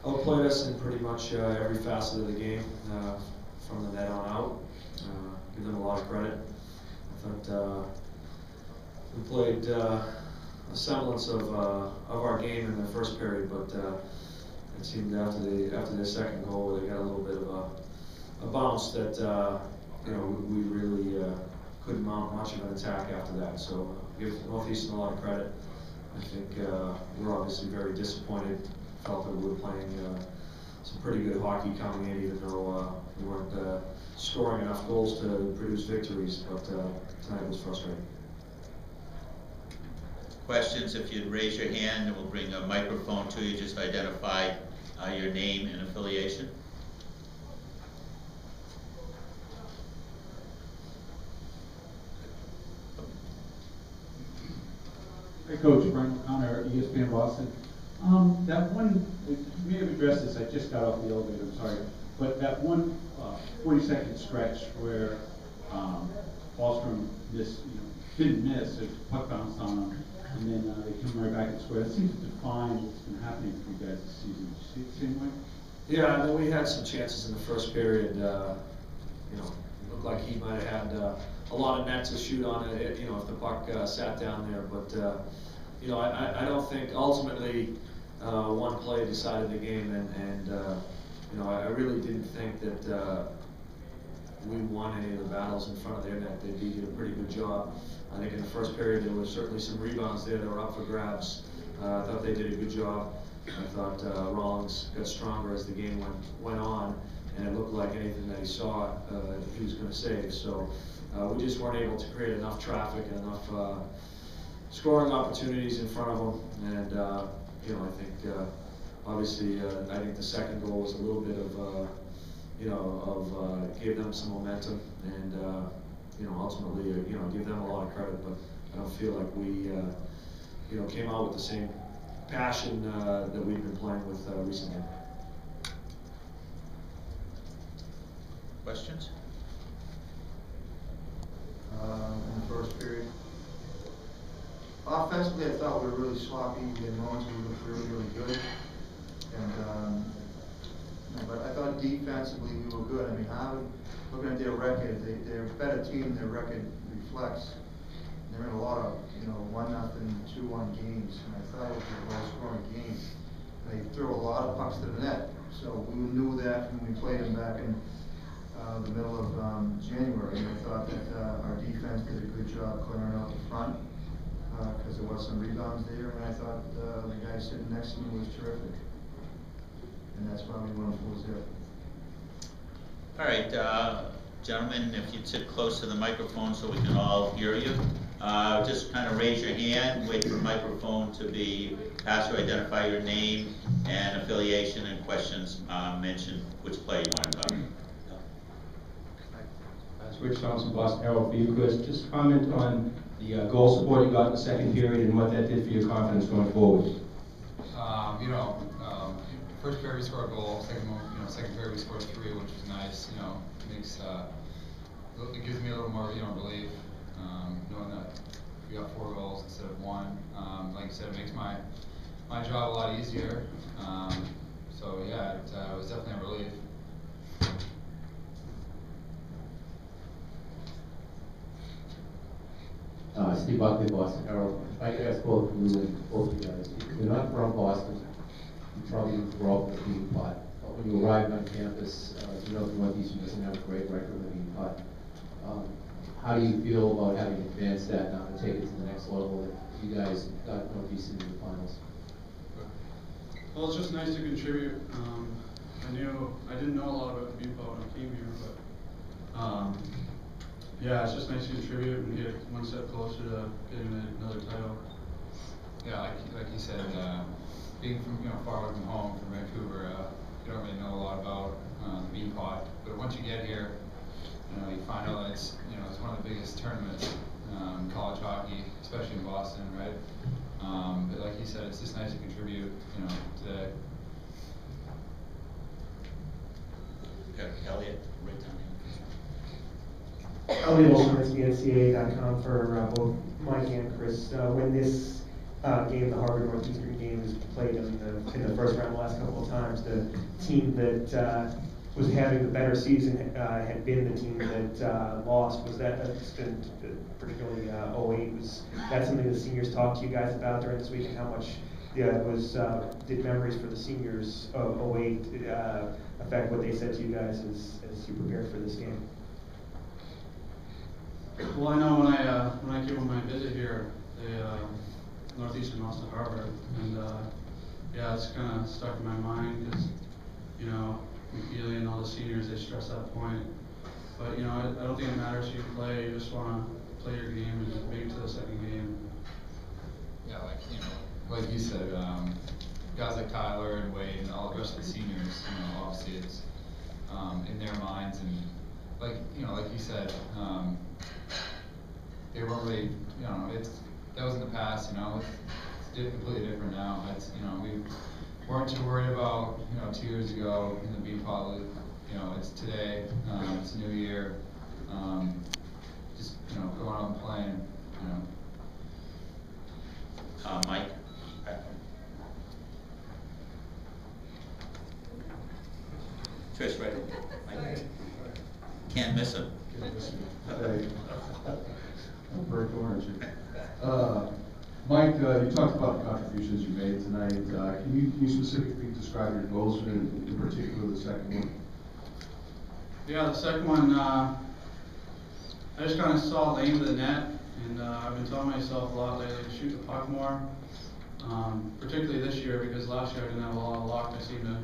outplayed us in pretty much every facet of the game, from the net on out. Give them a lot of credit. I thought we played a semblance of our game in the first period, but it seemed after their second goal they got a little bit of a bounce that we really couldn't mount much of an attack after that. So give Northeastern a lot of credit. I think we're obviously very disappointed. Felt that we were playing some pretty good hockey coming in, even though we weren't scoring enough goals to produce victories. But tonight was frustrating. Questions? If you'd raise your hand, and we'll bring a microphone to you. Just identify your name and affiliation. Hey, Coach, Frank O'Connor, ESPN Boston. That one, you may have addressed this, I just got off the elevator, I'm sorry, but that one 40-second stretch where Bostrom didn't miss, the puck bounced on them, and then they come right back and score. That seems to define what's been happening for you guys this season. Did you see it the same way? Yeah, and then we had some chances in the first period. It looked like he might have had a lot of net to shoot on it, if the puck sat down there. But I don't think ultimately one play decided the game, and I really didn't think that we won any of the battles in front of their net. They did a pretty good job. I think in the first period there was certainly some rebounds there that were up for grabs. I thought they did a good job. I thought Rawlings got stronger as the game went on, and it looked like anything that he saw he was going to save. So we just weren't able to create enough traffic and enough scoring opportunities in front of them. And I think obviously I think the second goal was a little bit of gave them some momentum, and ultimately give them a lot of credit. But I don't feel like we came out with the same passion that we've been playing with recently. Questions? In the first period, offensively, I thought we were really sloppy. We had moments where we looked really, really good, and but I thought defensively we were good. I mean, looking at their record, they're a better team than their record reflects. They're in a lot of 1-0, 2-1 games, and I thought it was a low-scoring game. They threw a lot of pucks to the net, so we knew that when we played them back in the middle of January. And I thought that our defense did a good job clearing out the front because there was some rebounds there, and I thought the guy sitting next to me was terrific. And that's why we won 4-0. All right, gentlemen, if you'd sit close to the microphone so we can all hear you. Just kind of raise your hand, wait for the microphone to be passed to identify your name and affiliation, and questions mention which play you want to talk about. Rich Thompson, Boston Herald for you, Chris. Just comment on the goal support you got in the second period and what that did for your confidence going forward. First period we scored a goal. Second period we scored 3, which is nice. Makes it gives me a little more relief, knowing that we got 4 goals instead of 1. Like I said, it makes my job a lot easier. So yeah, it was definitely a relief. Steve Buckley, Boston Herald. If I could ask both of you guys, you're not from Boston. You probably grew up in the Beanpot. But when you arrived on campus, the Northeastern doesn't have a great record in the Beanpot. How do you feel about having advanced that now and take it to the next level that you guys got Northeastern in the finals? Well, it's just nice to contribute. I didn't know a lot about the Beanpot when I came here, but yeah, it's just nice to contribute and get one step closer to getting another title. Yeah, like you said, being from far away from home, from Vancouver, you don't really know a lot about the Beanpot. But once you get here, you find out that it's one of the biggest tournaments in college hockey, especially in Boston, right? But like you said, it's just nice to contribute, today. Okay, Elliot, right down here. Elliot Olsonitsky, NCAA.com for both Mike and Chris. When this game, the Harvard Northeastern game, is played in the first round the last couple of times. The team that was having the better season had been the team that lost. Was that's been particularly 08? Was that something the seniors talked to you guys about during this week, and how much did memories for the seniors of 08 affect what they said to you guys as you prepared for this game? Well, I know when I came on my visit here, Northeastern lost to Harvard, and yeah, it's kind of stuck in my mind because McLaughlin and all the seniors, they stress that point. But I don't think it matters who you play. You just want to play your game and make it to the second game. Yeah, like you said, guys like Tyler and Wade and all the rest of the seniors, obviously it's in their minds, and like you said, they weren't really, that was in the past, it's completely different now. It's, we weren't too worried about, 2 years ago in the Beanpot League. It's today, it's a new year, just, going out and playing, Mike? Trish, ready? Mike? Can't miss him. I'm very orange. Mike, you talked about the contributions you made tonight. Can you specifically describe your goals, in particular the second one? Yeah, the second one, I just kind of saw lane to the net, and I've been telling myself a lot lately to shoot the puck more. Particularly this year, because last year I didn't have a lot of luck. I seemed to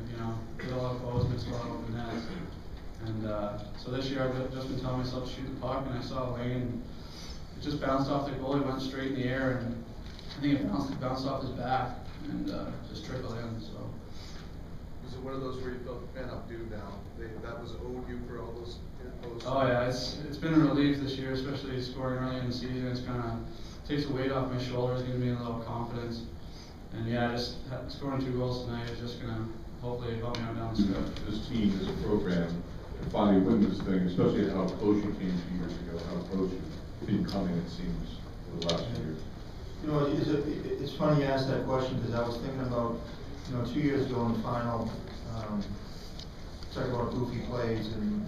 get a lot of goals, miss a lot of open nets. And so this year I've just been telling myself to shoot the puck, and I saw a lane. It just bounced off the goalie, went straight in the air, and I think it bounced off his back and just trickled in. So. Was it one of those where you felt the pen up due now? That was owed you for all those? Oh yeah, it's been a relief this year, especially scoring early in the season. It's kind of takes a weight off my shoulders, gives me a little confidence. And yeah, just scoring 2 goals tonight is just gonna hopefully help me out down the stretch. This team, as a program, to finally win this thing, especially how close you came 2 years ago, how close you've been coming, it seems, for the last 2 years. It's funny you asked that question, because I was thinking about, 2 years ago in the final, talk about goofy plays and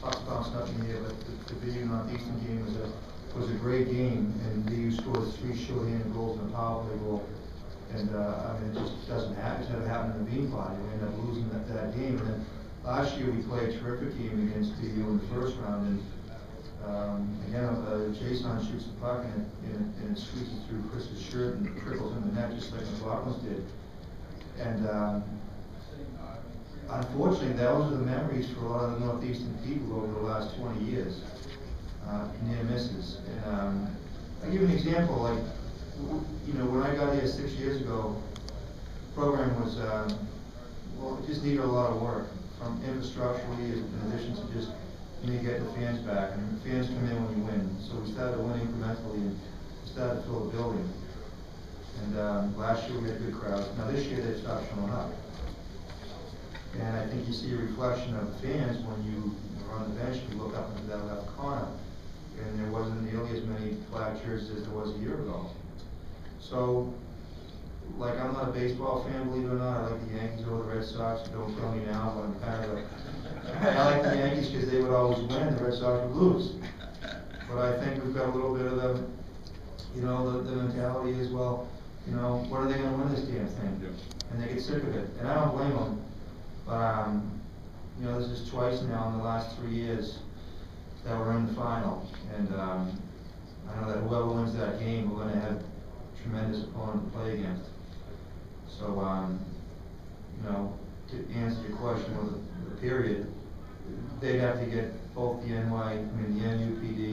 pucks bouncing up in the air, but the BU Northeastern game was a great game, and BU scored 3 shorthanded goals and a power play goal. And it just doesn't happen. It's never happened in the Beanpot. We ended up losing that game. And then last year we played a terrific game against BU in the first round, and again, Jason shoots the puck and it squeezes through Chris's shirt and trickles in the net just like McLaughlin's did. And unfortunately, those are the memories for a lot of the Northeastern people over the last 20 years. Near misses. And I'll give you an example. Like, when I got here 6 years ago, the program was, it just needed a lot of work, from infrastructurally, in addition to just getting the fans back. And the fans come in when you win. So we started to win incrementally, and we started to fill the building. And last year we had good crowds. Now this year they've stopped showing up. And I think you see a reflection of the fans when you are on the bench, you look up into that left corner, and there wasn't nearly as many flag shirts as there was a year ago. So, like, I'm not a baseball fan, believe it or not. I like the Yankees over the Red Sox. Don't tell me now, but I'm kind of I like the Yankees because they would always win, the Red Sox would lose. But I think we've got a little bit of the mentality as well. What are they going to win this damn thing? And they get sick of it. And I don't blame them. But, this is twice now in the last 3 years that we're in the final. And I know that whoever wins that game, we're going to have a tremendous opponent to play against. So, to answer your question with the period, they'd have to get both the NUPD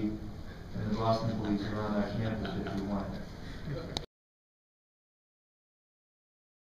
and the Boston police around our campus if you want.